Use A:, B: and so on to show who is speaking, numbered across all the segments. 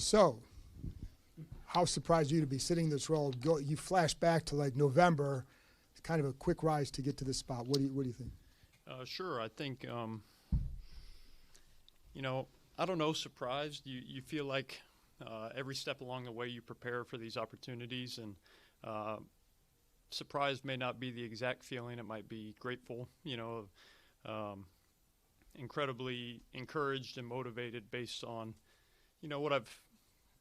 A: So, how surprised are you to be sitting in this role? You flash back to like November, it's kind of a quick rise to get to this spot. What do you think?
B: Sure. I think, I don't know, surprised. You feel like every step along the way you prepare for these opportunities, and surprised may not be the exact feeling. It might be grateful, incredibly encouraged and motivated based on, what I've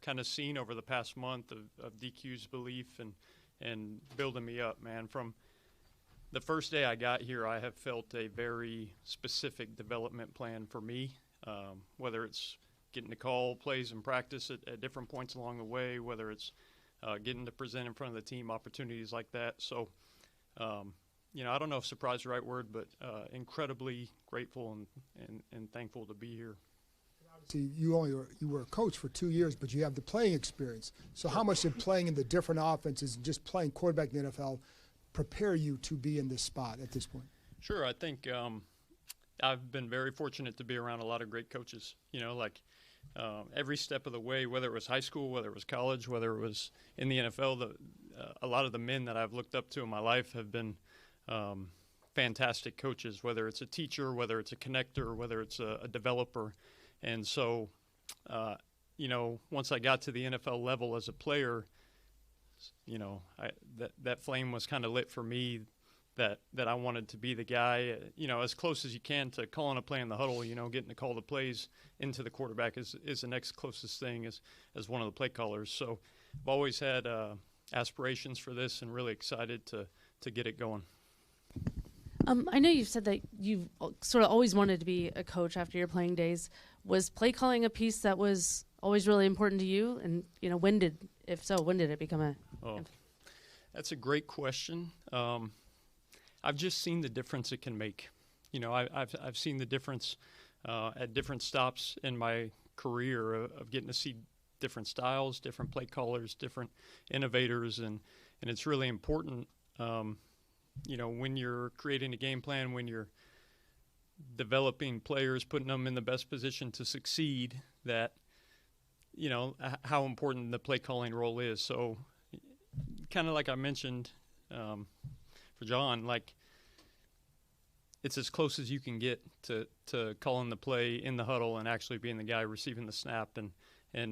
B: kind of seen over the past month of DQ's belief and building me up, man. From the first day I got here, I have felt a very specific development plan for me, whether it's getting to call plays in practice at different points along the way, whether it's getting to present in front of the team opportunities like that. So, I don't know if surprise is the right word, but incredibly grateful and thankful to be here.
A: See, you were a coach for 2 years, but you have the playing experience. So how much did playing in the different offenses and just playing quarterback in the NFL prepare you to be in this spot at this point?
B: Sure. I think I've been very fortunate to be around a lot of great coaches, every step of the way, whether it was high school, whether it was college, whether it was in the NFL, a lot of the men that I've looked up to in my life have been fantastic coaches, whether it's a teacher, whether it's a connector, whether it's a developer. And so, once I got to the NFL level as a player, that flame was kind of lit for me that I wanted to be the guy, as close as you can to calling a play in the huddle, getting to call the plays into the quarterback is the next closest thing as one of the play callers. So I've always had aspirations for this and really excited to get it going.
C: I know you've said that you've sort of always wanted to be a coach after your playing days. Was play calling a piece that was always really important to you? And, when did it become a...
B: Oh, that's a great question. I've just seen the difference it can make. I've seen the difference at different stops in my career of getting to see different styles, different play callers, different innovators, and it's really important, when you're creating a game plan, when you're developing players, putting them in the best position to succeed, that, how important the play calling role is. So kind of like I mentioned for John, it's as close as you can get to calling the play in the huddle and actually being the guy receiving the snap, and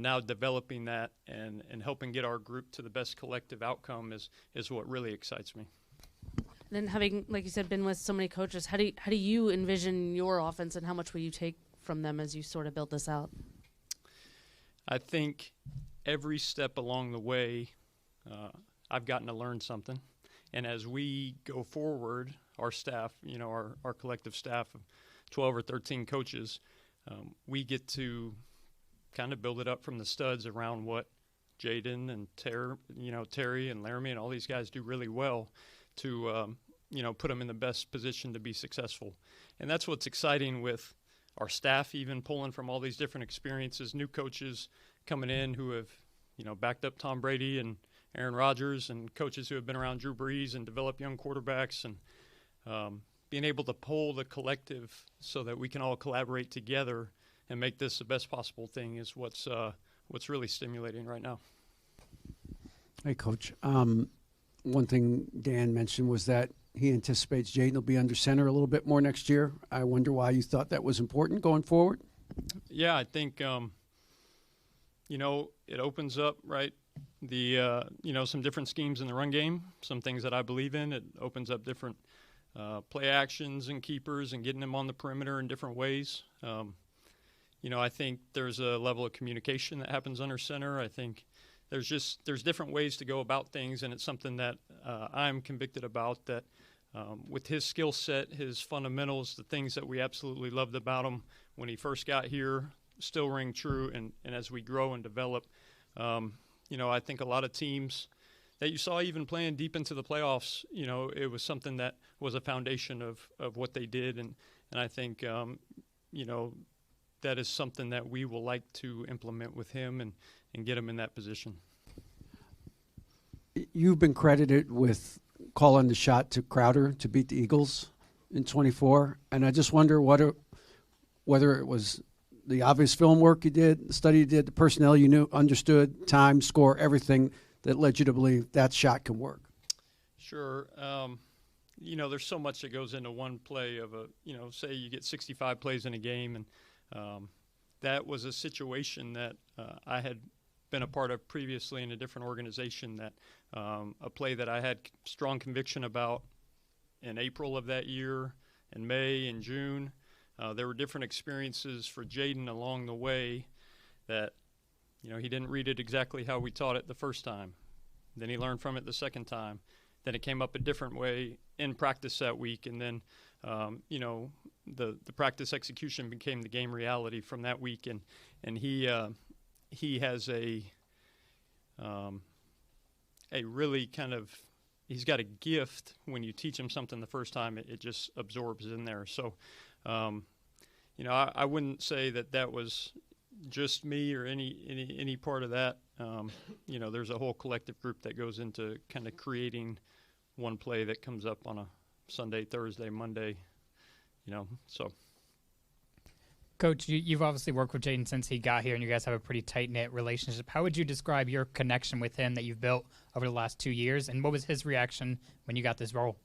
B: now developing that and helping get our group to the best collective outcome is what really excites me.
C: And then having, like you said, been with so many coaches, how do you envision your offense, and how much will you take from them as you sort of build this out?
B: I think every step along the way, I've gotten to learn something. And as we go forward, our staff, our collective staff of 12 or 13 coaches, we get to kind of build it up from the studs around what Jaden and Terry and Laramie and all these guys do really well to, put them in the best position to be successful. And that's what's exciting with our staff, even pulling from all these different experiences, new coaches coming in who have, backed up Tom Brady and Aaron Rodgers, and coaches who have been around Drew Brees and developed young quarterbacks, and being able to pull the collective so that we can all collaborate together and make this the best possible thing is what's really stimulating right now.
D: Hey, Coach. One thing Dan mentioned was that he anticipates Jaden will be under center a little bit more next year. I wonder why you thought that was important going forward.
B: Yeah, I think, it opens up, right, the, some different schemes in the run game, some things that I believe in. It opens up different play actions and keepers and getting them on the perimeter in different ways. I think there's a level of communication that happens under center. I think there's different ways to go about things, and it's something that I'm convicted about, that with his skill set, his fundamentals, the things that we absolutely loved about him when he first got here still ring true, and as we grow and develop. I think a lot of teams that you saw even playing deep into the playoffs, it was something that was a foundation of what they did, and I think, that is something that we will like to implement with him and get him in that position.
D: You've been credited with calling the shot to Crowder to beat the Eagles in 24, and I just wonder whether it was the obvious film work you did, the study you did, the personnel you knew, understood, time, score, everything that led you to believe that shot can work?
B: Sure. There's so much that goes into one play of say you get 65 plays in a game, and that was a situation that I had been a part of previously in a different organization, that a play that I had strong conviction about in April of that year, in May and June. There were different experiences for Jaden along the way that, he didn't read it exactly how we taught it the first time. Then he learned from it the second time. Then it came up a different way in practice that week. And then, the practice execution became the game reality from that week. And he has a really kind of, he's got a gift. When you teach him something the first time, it just absorbs in there. So, I wouldn't say that was just me or any part of that. There's a whole collective group that goes into kind of creating one play that comes up on a Sunday, Thursday, Monday, so.
E: Coach, you've obviously worked with Jaden since he got here, and you guys have a pretty tight-knit relationship. How would you describe your connection with him that you've built over the last 2 years, and what was his reaction when you got this role?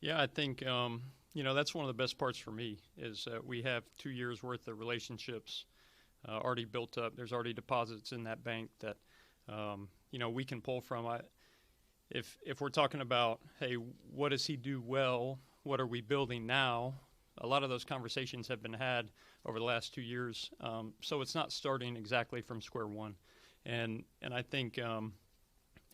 B: Yeah, I think, that's one of the best parts for me, is that we have 2 years' worth of relationships already built up. There's already deposits in that bank that, we can pull from. If we're talking about, hey, what does he do well? What are we building now? A lot of those conversations have been had over the last 2 years. So it's not starting exactly from square one. And I think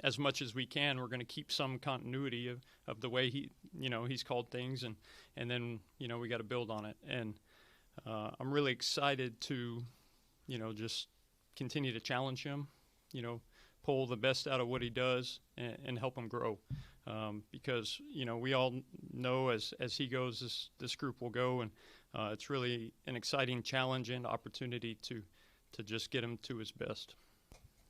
B: as much as we can, we're going to keep some continuity of the way he's called things. And then, we got to build on it. And I'm really excited to, just continue to challenge him, pull the best out of what he does and help him grow. Because, we all know as he goes, this group will go, and it's really an exciting challenge and opportunity to just get him to his best.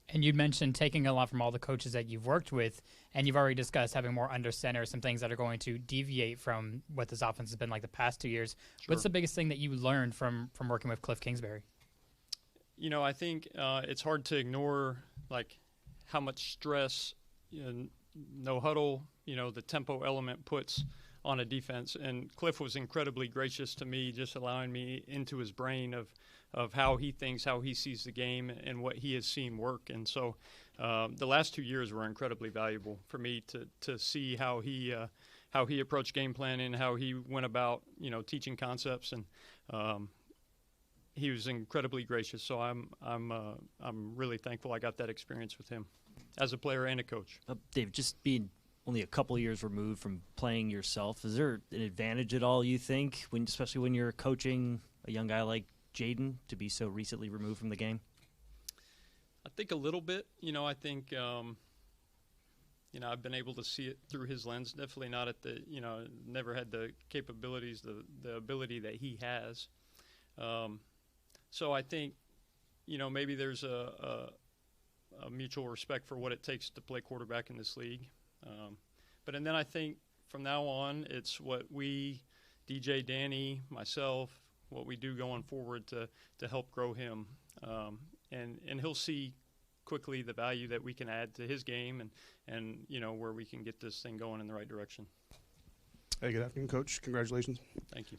E: And you mentioned taking a lot from all the coaches that you've worked with, and you've already discussed having more under center, some things that are going to deviate from what this offense has been like the past 2 years. Sure. What's the biggest thing that you learned from working with Cliff Kingsbury?
B: I think it's hard to ignore, how much stress, no huddle, the tempo element puts on a defense. And Cliff was incredibly gracious to me, just allowing me into his brain of how he thinks, how he sees the game, and what he has seen work. And so the last 2 years were incredibly valuable for me to see how he approached game planning, how he went about, teaching concepts. And he was incredibly gracious. So I'm really thankful I got that experience with him as a player and a coach.
F: Dave, just being only a couple of years removed from playing yourself, is there an advantage at all, you think, especially when you're coaching a young guy like Jaden, to be so recently removed from the game?
B: I think a little bit. I think, I've been able to see it through his lens. Definitely not at the, never had the capabilities, the ability that he has. So I think, maybe there's a mutual respect for what it takes to play quarterback in this league. And then I think from now on, it's what we, DJ, Danny, myself, what we do going forward to help grow him. And he'll see quickly the value that we can add to his game and where we can get this thing going in the right direction.
G: Hey, good afternoon, Coach. Congratulations.
B: Thank you.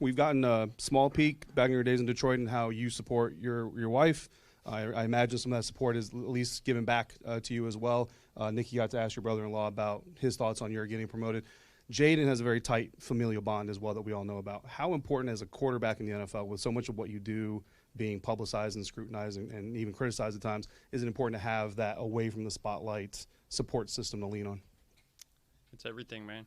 G: We've gotten a small peek back in your days in Detroit and how you support your wife. I imagine some of that support is at least given back to you as well. Nikki got to ask your brother-in-law about his thoughts on your getting promoted. Jaden has a very tight familial bond as well that we all know about. How important as a quarterback in the NFL, with so much of what you do being publicized and scrutinized and even criticized at times, is it important to have that away from the spotlight support system to lean on?
B: It's everything, man.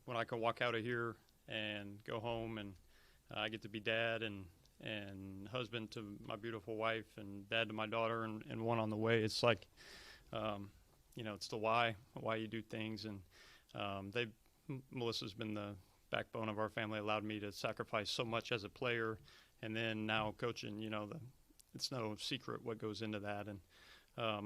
B: When I can walk out of here and go home and I get to be dad and husband to my beautiful wife and dad to my daughter and one on the way, it's it's the why you do things. And Melissa's been the backbone of our family, allowed me to sacrifice so much as a player, and then now coaching. It's no secret what goes into that, and I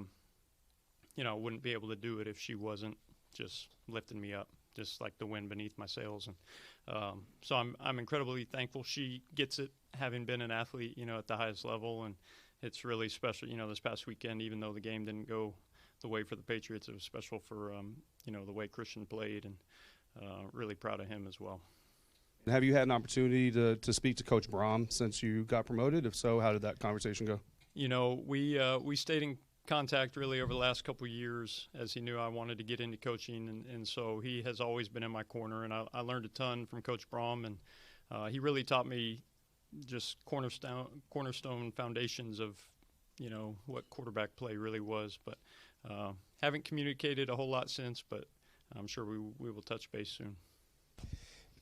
B: wouldn't be able to do it if she wasn't just lifting me up just like the wind beneath my sails. And so I'm incredibly thankful she gets it, having been an athlete, at the highest level. And it's really special, this past weekend, even though the game didn't go the way for the Patriots, it was special for, the way Christian played, and really proud of him as well.
G: Have you had an opportunity to speak to Coach Blough since you got promoted? If so, how did that conversation go?
B: We stayed in contact really over the last couple of years, as he knew I wanted to get into coaching, and so he has always been in my corner, and I learned a ton from Coach Blough, and he really taught me just cornerstone foundations of what quarterback play really was. But haven't communicated a whole lot since, but I'm sure we will touch base soon.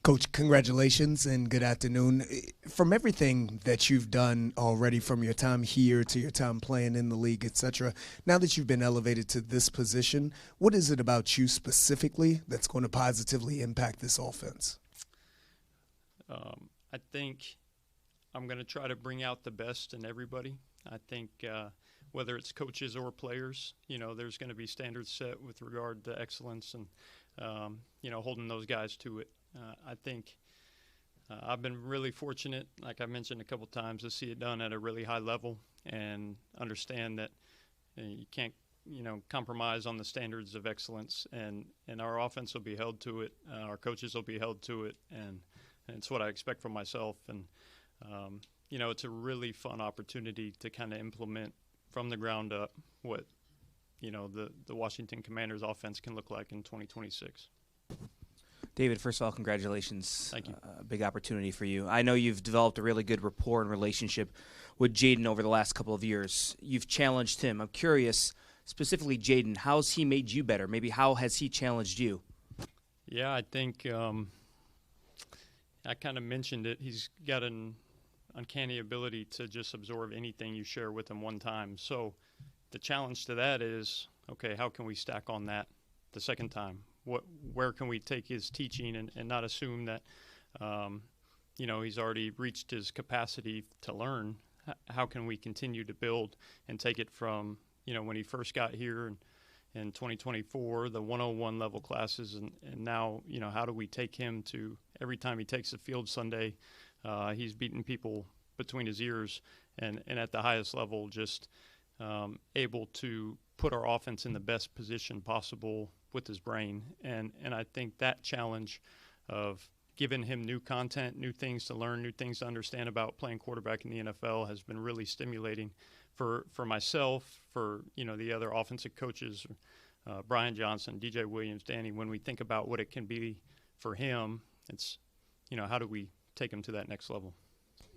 H: Coach, congratulations and good afternoon. From everything that you've done already, from your time here to your time playing in the league, etc., now that you've been elevated to this position, what is it about you specifically that's going to positively impact this offense?
B: I think I'm going to try to bring out the best in everybody. I think whether it's coaches or players, there's going to be standards set with regard to excellence, and holding those guys to it. I think I've been really fortunate, like I mentioned a couple times, to see it done at a really high level and understand that you can't, compromise on the standards of excellence, and our offense will be held to it. Our coaches will be held to it, and it's what I expect from myself. And, it's a really fun opportunity to kind of implement from the ground up what, the Washington Commanders offense can look like in 2026.
I: David, first of all, congratulations.
B: Thank you.
I: Big opportunity for you. I know you've developed a really good rapport and relationship with Jaden over the last couple of years. You've challenged him. I'm curious, specifically Jaden, how's he made you better? Maybe how has he challenged you?
B: Yeah, I think I kind of mentioned it. He's got an uncanny ability to just absorb anything you share with him one time. So the challenge to that is, okay, how can we stack on that the second time? Where can we take his teaching and not assume that, he's already reached his capacity to learn? How can we continue to build and take it from, when he first got here in 2024, the 101 level classes, and now, how do we take him to every time he takes the field Sunday, he's beating people between his ears, and at the highest level, just able to put our offense in the best position possible with his brain. And I think that challenge of giving him new content, new things to learn, new things to understand about playing quarterback in the NFL has been really stimulating for myself, for, the other offensive coaches, Brian Johnson, DJ Williams, Danny. When we think about what it can be for him, it's, how do we take him to that next level?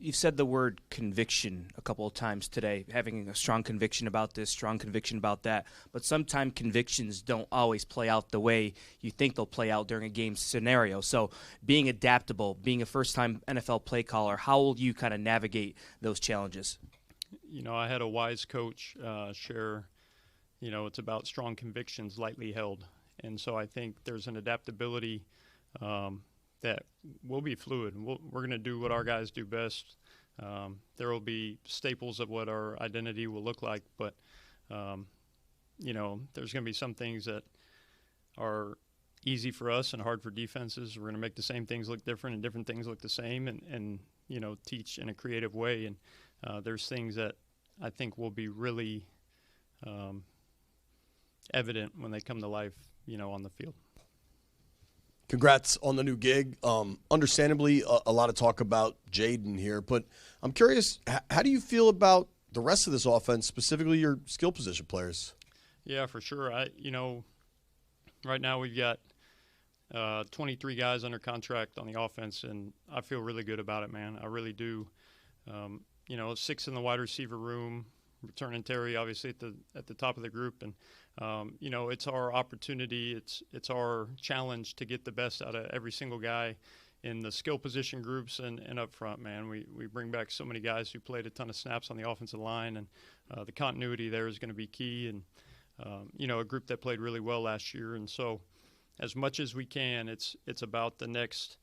I: You've said the word conviction a couple of times today, having a strong conviction about this, strong conviction about that. But sometimes convictions don't always play out the way you think they'll play out during a game scenario. So being adaptable, being a first-time NFL play caller, how will you kind of navigate those challenges?
B: I had a wise coach share, it's about strong convictions lightly held. And so I think there's an adaptability that will be fluid. We're going to do what our guys do best. There will be staples of what our identity will look like, but, there's going to be some things that are easy for us and hard for defenses. We're going to make the same things look different and different things look the same, and teach in a creative way. And there's things that I think will be really evident when they come to life, on the field.
J: Congrats on the new gig. Understandably, a lot of talk about Jaden here, but I'm curious, how do you feel about the rest of this offense, specifically your skill position players?
B: Yeah, for sure. Right now we've got 23 guys under contract on the offense, and I feel really good about it, man. I really do. 6 in the wide receiver room, returning Terry obviously at the top of the group, and it's our opportunity, it's our challenge to get the best out of every single guy in the skill position groups and up front, man. We bring back so many guys who played a ton of snaps on the offensive line, and the continuity there is going to be key, and a group that played really well last year. And so as much as we can, it's about the next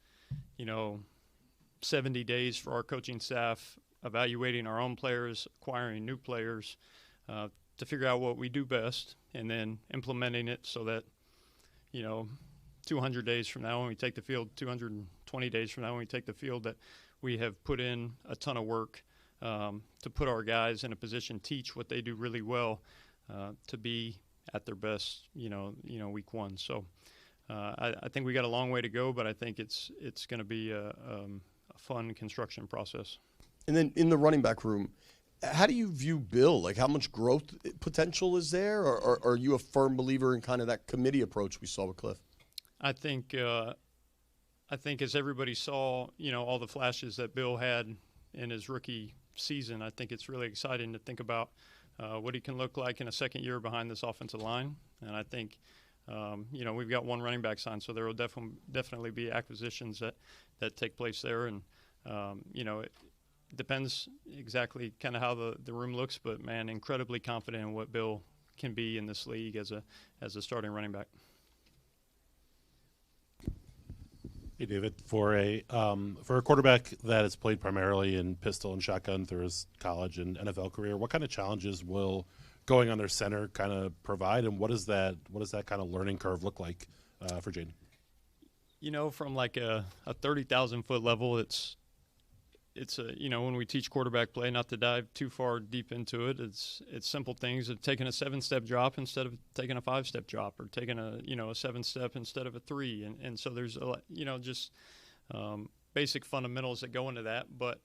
B: 70 days for our coaching staff, evaluating our own players, acquiring new players, to figure out what we do best, and then implementing it so that, 200 days from now when we take the field, 220 days from now when we take the field, that we have put in a ton of work to put our guys in a position, teach what they do really well, to be at their best, week one. So I think we got a long way to go, but I think it's going to be a fun construction process.
J: And then in the running back room, how do you view Bill? Like, how much growth potential is there, or are you a firm believer in kind of that committee approach we saw with Cliff?
B: I think as everybody saw, all the flashes that Bill had in his rookie season, I think it's really exciting to think about what he can look like in a second year behind this offensive line. And I think, we've got one running back signed, so there will definitely be acquisitions that take place there. And, it depends exactly kind of how the room looks, but, man, incredibly confident in what Bill can be in this league as a starting running back.
K: Hey, David, for a quarterback that has played primarily in pistol and shotgun through his college and NFL career, what kind of challenges will going under center kind of provide, and what does that kind of learning curve look like for Jaden?
B: From like a 30,000 foot level, it's when we teach quarterback play, not to dive too far deep into it, it's simple things of taking a 7-step drop instead of taking a 5-step drop, or taking a 7-step instead of a 3. And so there's a lot, just basic fundamentals that go into that. But,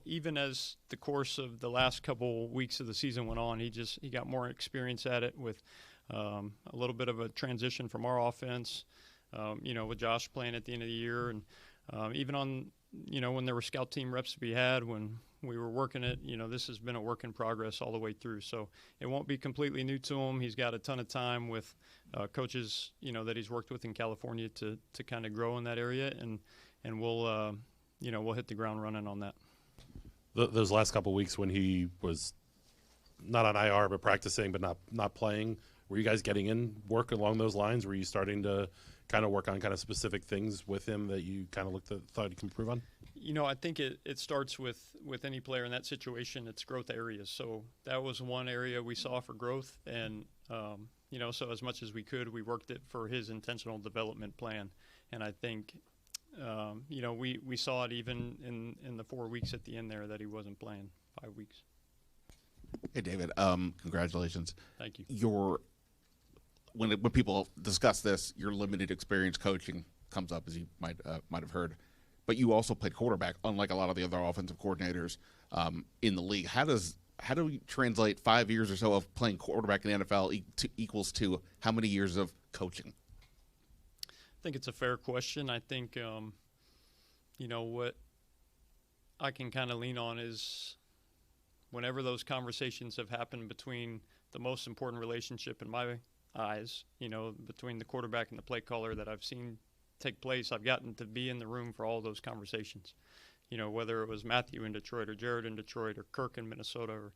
B: even as the course of the last couple weeks of the season went on, he got more experience at it with a little bit of a transition from our offense, with Josh playing at the end of the year. And even on, when there were scout team reps to be had, when we were working it, this has been a work in progress all the way through. So it won't be completely new to him. He's got a ton of time with coaches, that he's worked with in California to kind of grow in that area. And we'll hit the ground running on that.
K: Those last couple of weeks when he was not on IR but practicing but not playing, were you guys getting in work along those lines? Were you starting to kind of work on kind of specific things with him that you kind of thought you can improve on?
B: I think it starts with any player in that situation. It's growth areas. So that was one area we saw for growth. And, so as much as we could, we worked it for his intentional development plan. And I think, we saw it even in the 4 weeks at the end there that he wasn't playing, 5 weeks.
L: Hey, David, congratulations.
B: Thank you.
L: When people discuss this, your limited experience coaching comes up, as you might have heard. But you also played quarterback, unlike a lot of the other offensive coordinators in the league. How do we translate 5 years or so of playing quarterback in the NFL equals to how many years of coaching?
B: I think it's a fair question. I think, what I can kind of lean on is whenever those conversations have happened between the most important relationship in my eyes, between the quarterback and the play caller that I've seen take place, I've gotten to be in the room for all those conversations. Whether it was Matthew in Detroit, or Jared in Detroit, or Kirk in Minnesota, or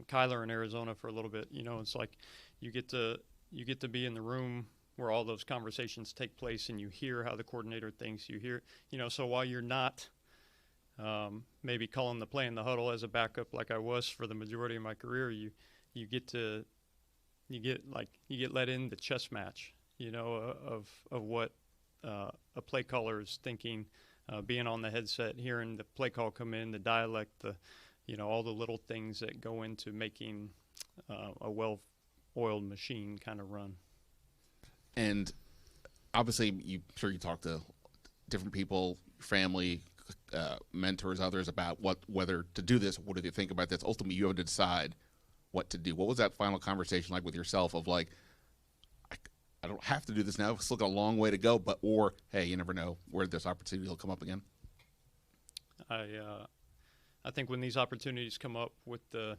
B: Kyler in Arizona for a little bit. It's like you get to be in the room where all those conversations take place, and you hear how the coordinator thinks. You hear, so while you're not maybe calling the play in the huddle as a backup like I was for the majority of my career, you get let in the chess match, of what a play caller is thinking, being on the headset, hearing the play call come in, the dialect, all the little things that go into making a well-oiled machine kind of run.
L: And obviously, you talk to different people, family, mentors, others about whether to do this. What do they think about this? Ultimately, you have to decide what to do. What was that final conversation like with yourself of like, I don't have to do this now. It's still got a long way to go, or hey, you never know where this opportunity will come up again.
B: I think when these opportunities come up with the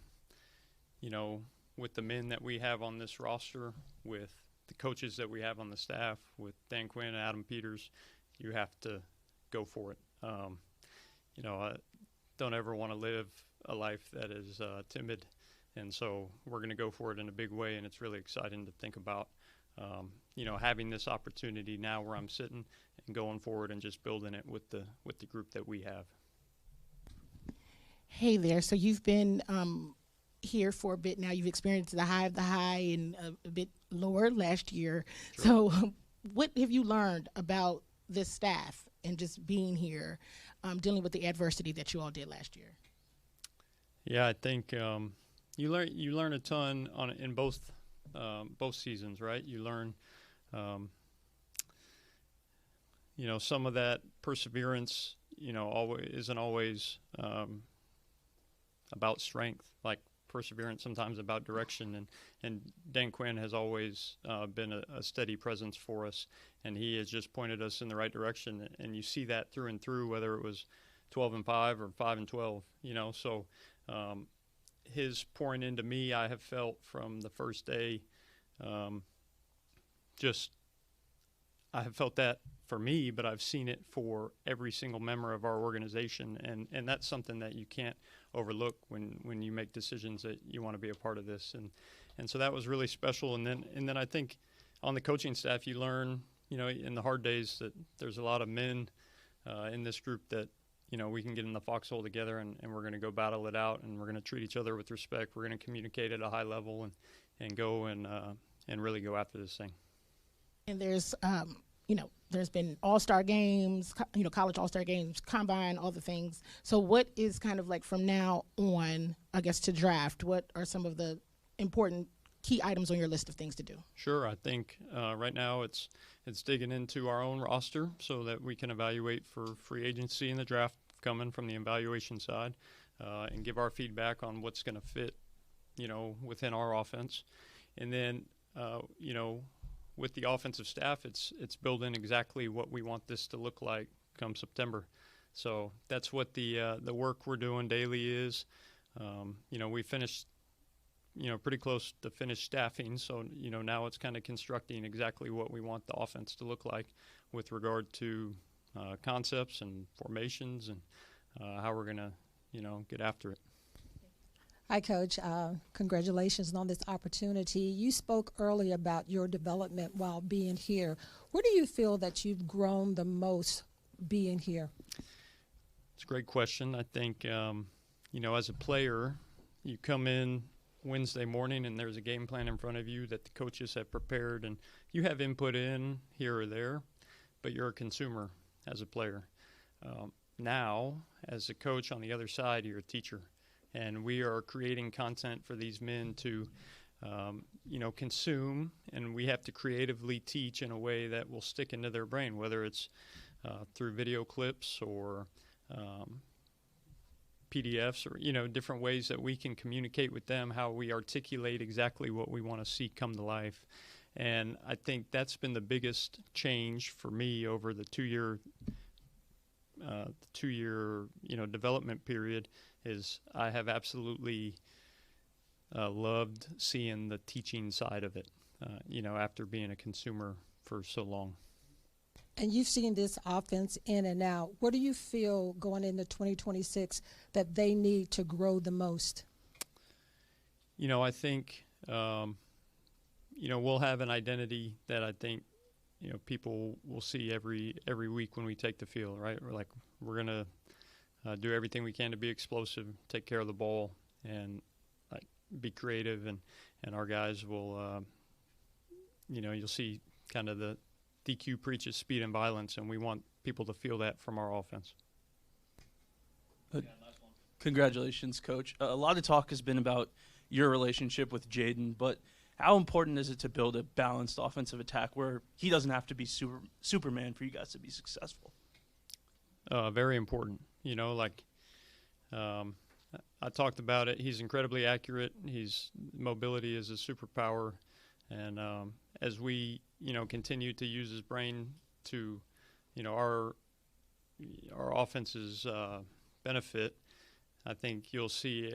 B: men that we have on this roster, with the coaches that we have on the staff, with Dan Quinn and Adam Peters, you have to go for it. I don't ever want to live a life that is timid. And so we're going to go for it in a big way, and it's really exciting to think about, having this opportunity now where I'm sitting and going forward and just building it with the group that we have.
M: Hey there. So you've been here for a bit now. You've experienced the high of the high and a bit lower last year. So what have you learned about this staff and just being here, dealing with the adversity that you all did last year?
B: Yeah, I think you learn a ton in both seasons, right? You learn, some of that perseverance, isn't always about strength. Like perseverance sometimes about direction, and Dan Quinn has always been a steady presence for us, and he has just pointed us in the right direction, and you see that through and through, whether it was 12-5 or 5-12, so his pouring into me, I have felt from the first day, I have felt that for me, but I've seen it for every single member of our organization, and that's something that you can't overlook when you make decisions that you want to be a part of this, and so that was really special. And then I think on the coaching staff, you learn, in the hard days, that there's a lot of men in this group that we can get in the foxhole together, and we're going to go battle it out, and we're going to treat each other with respect. We're going to communicate at a high level and go and really go after this thing.
M: And there's there's been all-star games, college all-star games, combine, all the things. So what is kind of like from now on, I guess, to draft, what are some of the important key items on your list of things to do?
B: Sure. I think right now it's digging into our own roster so that we can evaluate for free agency and the draft coming from the evaluation side, and give our feedback on what's going to fit, within our offense. And then, with the offensive staff, it's building exactly what we want this to look like come September. So that's what the work we're doing daily is. We finished, pretty close to finished staffing. So, now it's kind of constructing exactly what we want the offense to look like with regard to concepts and formations and how we're going to, get after it.
N: Hi, Coach. Congratulations on this opportunity. You spoke earlier about your development while being here. Where do you feel that you've grown the most being here?
B: It's a great question. I think, as a player, you come in Wednesday morning and there's a game plan in front of you that the coaches have prepared, and you have input in here or there, but you're a consumer as a player. Now, as a coach on the other side, you're a teacher. And we are creating content for these men to, consume, and we have to creatively teach in a way that will stick into their brain, whether it's through video clips or PDFs or, different ways that we can communicate with them, how we articulate exactly what we want to see come to life. And I think that's been the biggest change for me over the two-year development period. Is I have absolutely loved seeing the teaching side of it, after being a consumer for so long.
N: And you've seen this offense in and out. What do you feel going into 2026 that they need to grow the most?
B: I think, we'll have an identity that I think, people will see every week when we take the field, right? We're going to do everything we can to be explosive, take care of the ball, and be creative, and our guys will, you'll see kind of the DQ preaches speed and violence, and we want people to feel that from our offense.
O: Congratulations, Coach. A lot of talk has been about your relationship with Jaden, but how important is it to build a balanced offensive attack where he doesn't have to be Superman for you guys to be successful?
B: Very important. I talked about it. He's incredibly accurate. Mobility is a superpower. And as we, continue to use his brain to, our offense's benefit, I think you'll see,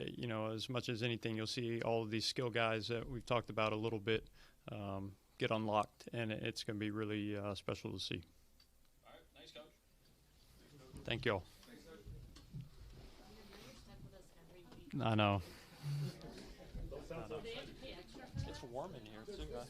B: as much as anything, you'll see all of these skill guys that we've talked about a little bit get unlocked, and it's going to be really special to see.
P: All right, thanks, Coach.
B: Thank you all. I know. It's warm in here, too, guys.